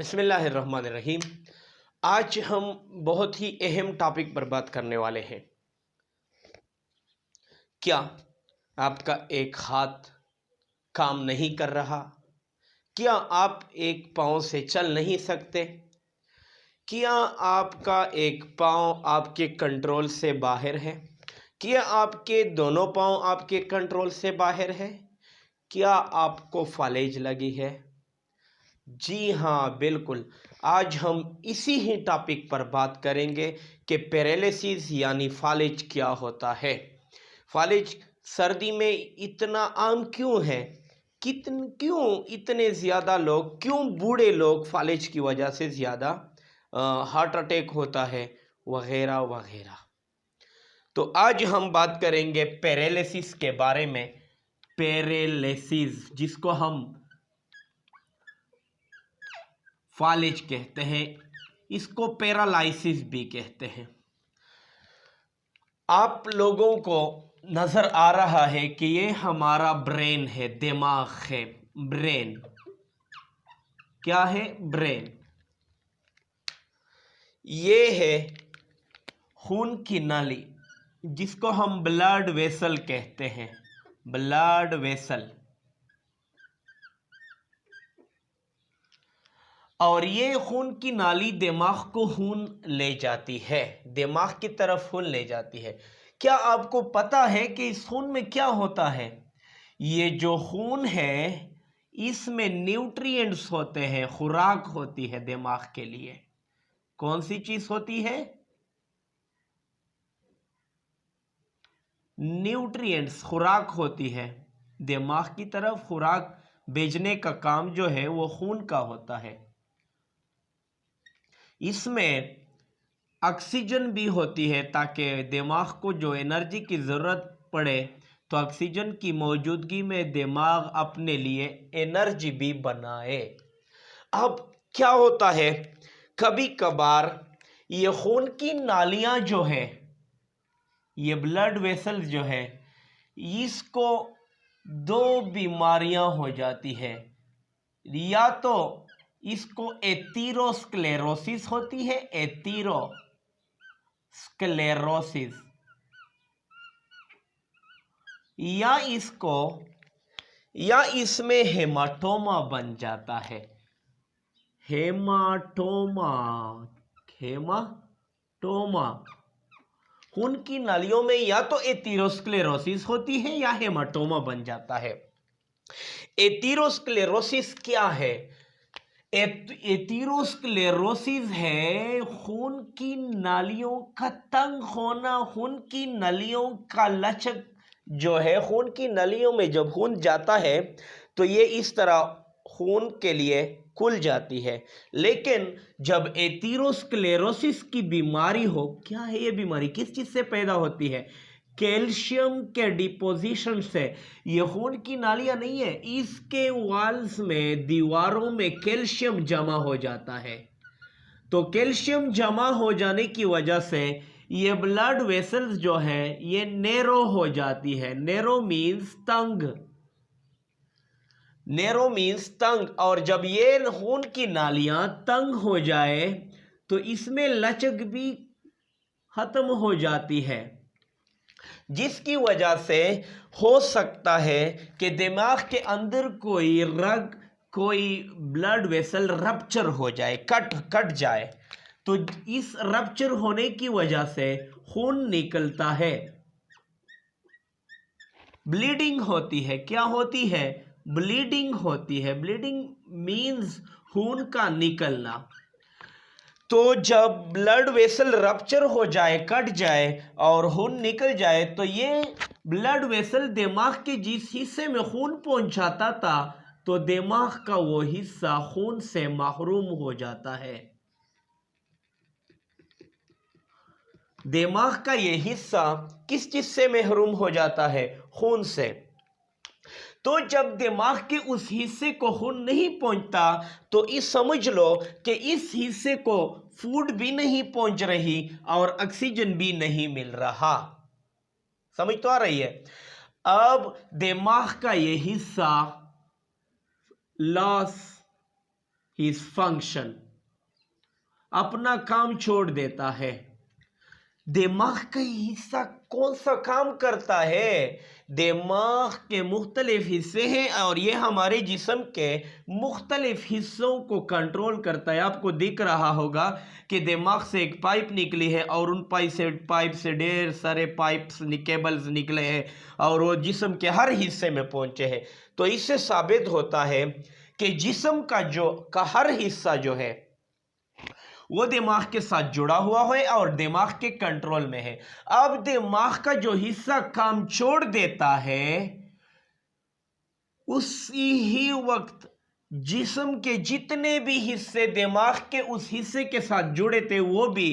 बिस्मिल्लाहिर्रहमानिर्रहीम। आज हम बहुत ही अहम टॉपिक पर बात करने वाले हैं। क्या आपका एक हाथ काम नहीं कर रहा? क्या आप एक पाँव से चल नहीं सकते? क्या आपका एक पाँव आपके कंट्रोल से बाहर है? क्या आपके दोनों पाँव आपके कंट्रोल से बाहर है? क्या आपको फालिज लगी है? जी हाँ, बिल्कुल। आज हम इसी ही टॉपिक पर बात करेंगे कि पैरालिसिस यानी फालिज क्या होता है। फालिज सर्दी में इतना आम क्यों है? क्यों इतने ज़्यादा लोग, क्यों बूढ़े लोग फालिज की वजह से ज़्यादा हार्ट अटैक होता है वगैरह वगैरह। तो आज हम बात करेंगे पैरालिसिस के बारे में। पैरालिसिस जिसको हम फालिज कहते हैं, इसको पैरालाइसिस भी कहते हैं। आप लोगों को नजर आ रहा है कि ये हमारा ब्रेन है, दिमाग है। ब्रेन क्या है? ब्रेन। ये है खून की नाली जिसको हम ब्लड वेसल कहते हैं। Blood vessel. और ये खून की नाली दिमाग को खून ले जाती है, दिमाग की तरफ खून ले जाती है। क्या आपको पता है कि इस खून में क्या होता है? ये जो खून है इसमें न्यूट्रिएंट्स होते हैं, खुराक होती है दिमाग के लिए। कौन सी चीज होती है? न्यूट्रिएंट्स, खुराक होती है। दिमाग की तरफ खुराक भेजने का काम जो है वो खून का होता है। इसमें ऑक्सीजन भी होती है ताकि दिमाग को जो एनर्जी की ज़रूरत पड़े तो ऑक्सीजन की मौजूदगी में दिमाग अपने लिए एनर्जी भी बनाए। अब क्या होता है, कभी कभार ये खून की नालियां जो है, ये ब्लड वेसल जो है, इसको दो बीमारियां हो जाती है। या तो इसको एथीरोस्क्लेरोसिस होती है, एथीरोस्क्लेरोसिस, या इसमें हेमाटोमा बन जाता है। Haematoma, haematoma. खून की नालियों में या तो एथीरोस्क्लेरोसिस होती है या हेमाटोमा बन जाता है। एथीरोस्क्लेरोसिस क्या है? एथीरोस्क्लेरोसिस है खून की नालियों का तंग होना, खून की नलियों का लचक जो है। खून की नलियों में जब खून जाता है तो ये इस तरह खून के लिए खुल जाती है। लेकिन जब एथीरोस्क्लेरोसिस की बीमारी हो, क्या है ये बीमारी, किस चीज से पैदा होती है? कैल्शियम के डिपोजिशन से। ये खून की नालियां नहीं है, इसके वॉल्स में, दीवारों में कैल्शियम जमा हो जाता है। तो कैल्शियम जमा हो जाने की वजह से ये ब्लड वेसल्स जो है ये नैरो हो जाती है। नैरो मीन्स तंग, नैरो मीन्स तंग। और जब ये खून की नालियां तंग हो जाए तो इसमें लचक भी खत्म हो जाती है, जिसकी वजह से हो सकता है कि दिमाग के अंदर कोई रग, कोई ब्लड वेसल रप्चर हो जाए, कट जाए। तो इस रप्चर होने की वजह से खून निकलता है, ब्लीडिंग होती है। क्या होती है? ब्लीडिंग होती है। ब्लीडिंग मीन्स खून का निकलना। तो जब ब्लड वेसल रप्चर हो जाए, कट जाए और खून निकल जाए तो ये ब्लड वेसल दिमाग के जिस हिस्से में खून पहुंचाता था तो दिमाग का वो हिस्सा खून से महरूम हो जाता है। दिमाग का ये हिस्सा किस चीज से महरूम हो जाता है? खून से। तो जब दिमाग के उस हिस्से को खून नहीं पहुंचता तो इस समझ लो कि इस हिस्से को फूड भी नहीं पहुंच रही और ऑक्सीजन भी नहीं मिल रहा। समझ तो आ रही है? अब दिमाग का ये हिस्सा लॉस हिज फंक्शन, अपना काम छोड़ देता है। दिमाग का हिस्सा कौन सा काम करता है? दिमाग के मुख्तलिफ हिस्से हैं और ये हमारे जिस्म के मुख्तलिफ हिस्सों को कंट्रोल करता है। आपको दिख रहा होगा कि दिमाग से एक पाइप निकली है और उन पाइप से ढेर सारे पाइप्स केबल्स निकले हैं और वो जिस्म के हर हिस्से में पहुंचे हैं। तो इससे साबित होता है कि जिस्म का हर हिस्सा जो है वो दिमाग के साथ जुड़ा हुआ है और दिमाग के कंट्रोल में है। अब दिमाग का जो हिस्सा काम छोड़ देता है, उसी ही वक्त जिस्म के जितने भी हिस्से दिमाग के उस हिस्से के साथ जुड़े थे वो भी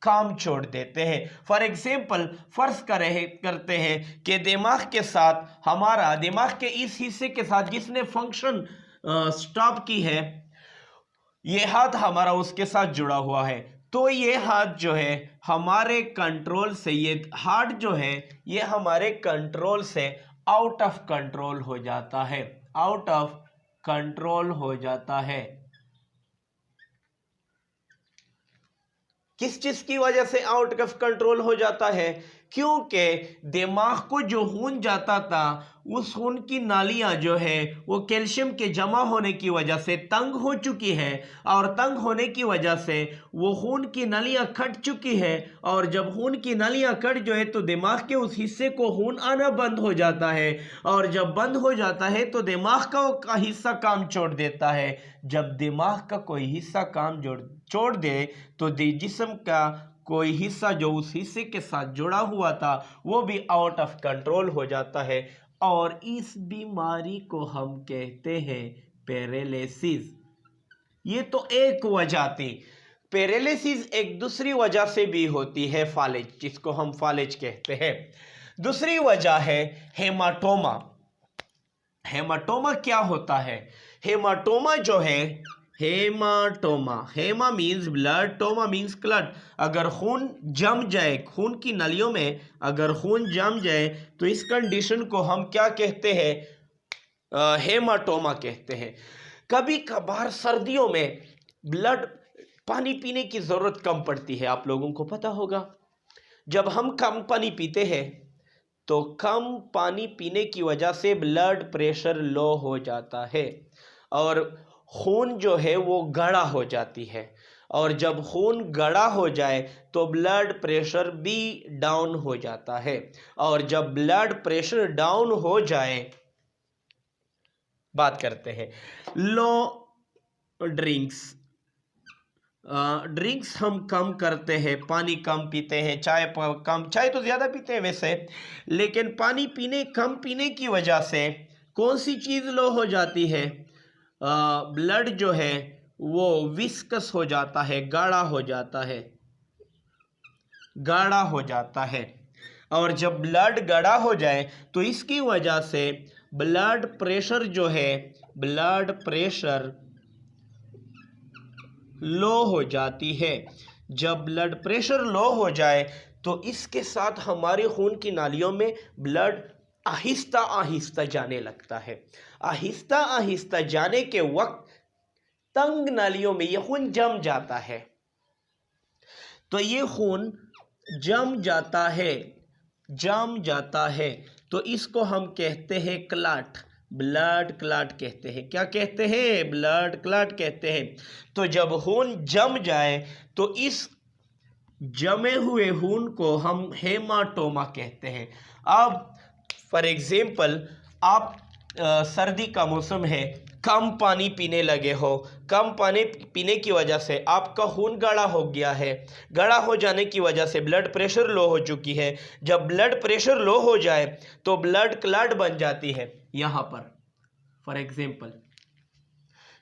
काम छोड़ देते हैं। फॉर एग्जाम्पल फर्ज करते हैं कि दिमाग के साथ हमारा दिमाग के इस हिस्से के साथ जिसने फंक्शन स्टॉप की है, ये हाथ हमारा उसके साथ जुड़ा हुआ है। तो ये हाथ जो है हमारे कंट्रोल से, ये हार्ट जो है ये हमारे कंट्रोल से आउट ऑफ कंट्रोल हो जाता है, आउट ऑफ कंट्रोल हो जाता है। किस चीज की वजह से आउट ऑफ कंट्रोल हो जाता है? क्योंकि दिमाग को जो खून जाता था, उस खून की नालियां जो है वो कैल्शियम के जमा होने की वजह से तंग हो चुकी है और तंग होने की वजह से वो खून की नालियां कट चुकी है। और जब खून की नालियां कट जो है तो दिमाग के उस हिस्से को खून आना बंद हो जाता है और जब बंद हो जाता है तो दिमाग का हिस्सा काम छोड़ देता है। जब दिमाग का कोई हिस्सा काम छोड़ दे तो जिस्म का कोई हिस्सा जो उस हिस्से के साथ जुड़ा हुआ था वो भी आउट ऑफ कंट्रोल हो जाता है और इस बीमारी को हम कहते हैं पैरालिसिस। ये तो एक वजह थी। पैरालिसिस एक दूसरी वजह से भी होती है, फालिज, जिसको हम फालिज कहते हैं। दूसरी वजह है हेमाटोमा। हेमाटोमा क्या होता है? हेमाटोमा जो है, हेमा मीन्स ब्लड, टोमा मीन्स क्लट। अगर खून जम जाए, खून की नलियों में अगर खून जम जाए तो इस कंडीशन को हम क्या कहते हैं? हेमाटोमा कहते हैं। कभी कभार सर्दियों में ब्लड पानी पीने की ज़रूरत कम पड़ती है, आप लोगों को पता होगा। जब हम कम पानी पीते हैं तो कम पानी पीने की वजह से ब्लड प्रेशर लो हो जाता है और खून जो है वो गाढ़ा हो जाती है और जब खून गाढ़ा हो जाए तो ब्लड प्रेशर भी डाउन हो जाता है और जब ब्लड प्रेशर डाउन हो जाए, बात करते हैं लो ड्रिंक्स। ड्रिंक्स हम कम करते हैं, पानी कम पीते हैं, चाय तो ज़्यादा पीते हैं वैसे, लेकिन पानी कम पीने की वजह से कौन सी चीज़ लो हो जाती है? ब्लड जो है वो विस्कस हो जाता है, गाढ़ा हो जाता है, गाढ़ा हो जाता है। और जब ब्लड गाढ़ा हो जाए तो इसकी वजह से ब्लड प्रेशर जो है, ब्लड प्रेशर लो हो जाती है। जब ब्लड प्रेशर लो हो जाए तो इसके साथ हमारे खून की नालियों में ब्लड आहिस्ता आहिस्ता जाने लगता है। आहिस्ता आहिस्ता जाने के वक्त तंग नालियों में ये खून जम जाता है। तो ये खून जम जाता है तो इसको हम कहते हैं क्लॉट, ब्लड क्लॉट कहते हैं। क्या कहते हैं? ब्लड क्लॉट कहते हैं। तो जब खून जम जाए तो इस जमे हुए खून को हम हेमाटोमा कहते हैं। अब फॉर एग्जाम्पल आप सर्दी का मौसम है, कम पानी पीने लगे हो, कम पानी पीने की वजह से आपका खून गाढ़ा हो गया है। गाढ़ा हो जाने की वजह से ब्लड प्रेशर लो हो चुकी है। जब ब्लड प्रेशर लो हो जाए तो ब्लड क्लॉट बन जाती है। यहाँ पर फॉर एग्जाम्पल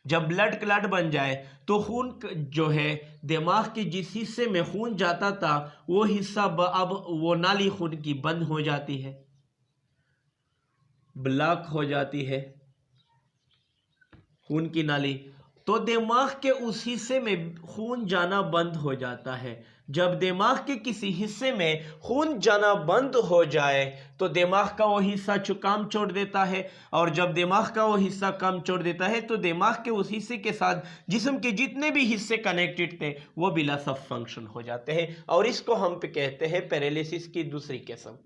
जब ब्लड क्लॉट बन जाए तो खून जो है दिमाग के जिस हिस्से में खून जाता था वो हिस्सा अब वो नाली खून की बंद हो जाती है, ब्लॉक हो जाती है खून की नाली। तो दिमाग के उस हिस्से में खून जाना बंद हो जाता है। जब दिमाग के किसी हिस्से में खून जाना बंद हो जाए तो दिमाग का वो हिस्सा काम छोड़ देता है, और जब दिमाग का वो हिस्सा काम छोड़ देता है तो दिमाग के उस हिस्से के साथ जिस्म के जितने भी हिस्से कनेक्टेड थे वो भी लॉस ऑफ फंक्शन हो जाते हैं, और इसको हम पे कहते हैं पैरालिसिस की दूसरी किस्म।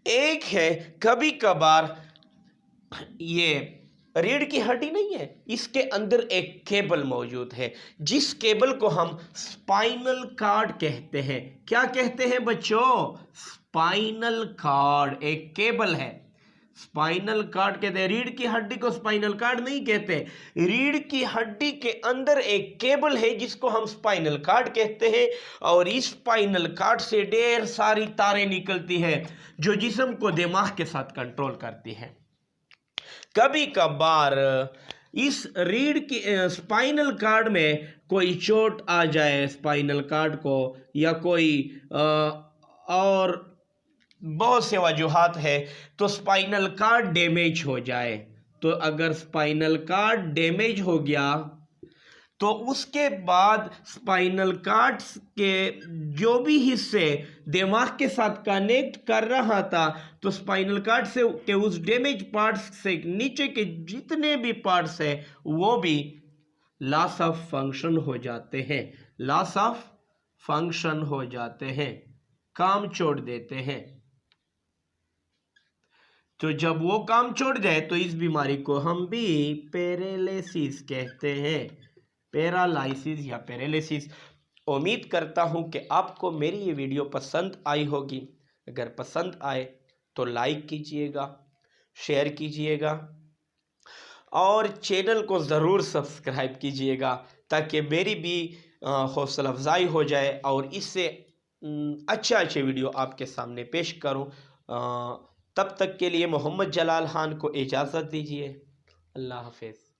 एक है कभी कभार ये रीढ़ की हड्डी नहीं है, इसके अंदर एक केबल मौजूद है जिस केबल को हम स्पाइनल कार्ड कहते हैं। क्या कहते हैं बच्चों? स्पाइनल कार्ड एक केबल है, स्पाइनल कार्ड कहते हैं। रीढ़ की हड्डी को स्पाइनल कार्ड नहीं कहते, रीढ़ की हड्डी के अंदर एक केबल है जिसको हम स्पाइनल कार्ड कहते हैं, और इस स्पाइनल कार्ड से ढेर सारी तारें निकलती है जो जिस्म को दिमाग के साथ कंट्रोल करती है। कभी कभार इस रीढ़ की स्पाइनल कार्ड में कोई चोट आ जाए स्पाइनल कार्ड को, या कोई और बहुत से वजूहात है तो स्पाइनल कार्ड डैमेज हो जाए। तो अगर स्पाइनल कार्ड डैमेज हो गया तो उसके बाद स्पाइनल कार्ड के जो भी हिस्से दिमाग के साथ कनेक्ट कर रहा था, तो स्पाइनल कार्ड से के उस डैमेज पार्ट्स से नीचे के जितने भी पार्ट्स हैं वो भी लॉस ऑफ फंक्शन हो जाते हैं, लॉस ऑफ फंक्शन हो जाते हैं, काम छोड़ देते हैं। तो जब वो काम छोड़ जाए तो इस बीमारी को हम भी पैरालिसिस कहते हैं, पैरालिसिस या पैरालिसिस। उम्मीद करता हूं कि आपको मेरी ये वीडियो पसंद आई होगी। अगर पसंद आए तो लाइक कीजिएगा, शेयर कीजिएगा और चैनल को ज़रूर सब्सक्राइब कीजिएगा ताकि मेरी भी हौसला अफजाई हो जाए और इससे अच्छे वीडियो आपके सामने पेश करूं। तब तक के लिए मोहम्मद जलाल खान को इजाज़त दीजिए। अल्लाह हाफ़िज़।